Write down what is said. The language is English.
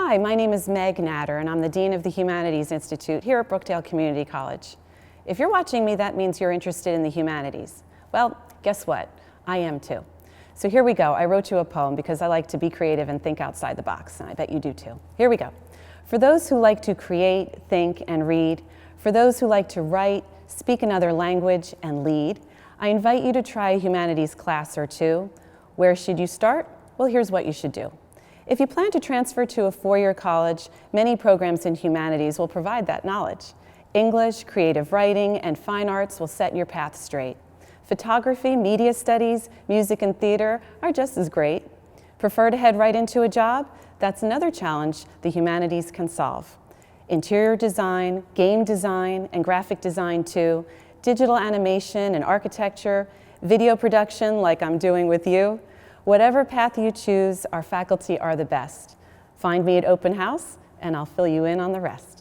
Hi, my name is Meg Natter, and I'm the Dean of the Humanities Institute here at Brookdale Community College. If you're watching me, that means you're interested in the humanities. Well, guess what? I am too. So here we go. I wrote you a poem because I like to be creative and think outside the box, and I bet you do too. Here we go. For those who like to create, think, and read, for those who like to write, speak another language, and lead, I invite you to try a humanities class or two. Where should you start? Well, here's what you should do. If you plan to transfer to a four-year college, many programs in humanities will provide that knowledge. English, creative writing, and fine arts will set your path straight. Photography, media studies, music, and theater are just as great. Prefer to head right into a job? That's another challenge the humanities can solve. Interior design, game design, and graphic design too, digital animation and architecture, video production like I'm doing with you. Whatever path you choose, our faculty are the best. Find me at open house, and I'll fill you in on the rest.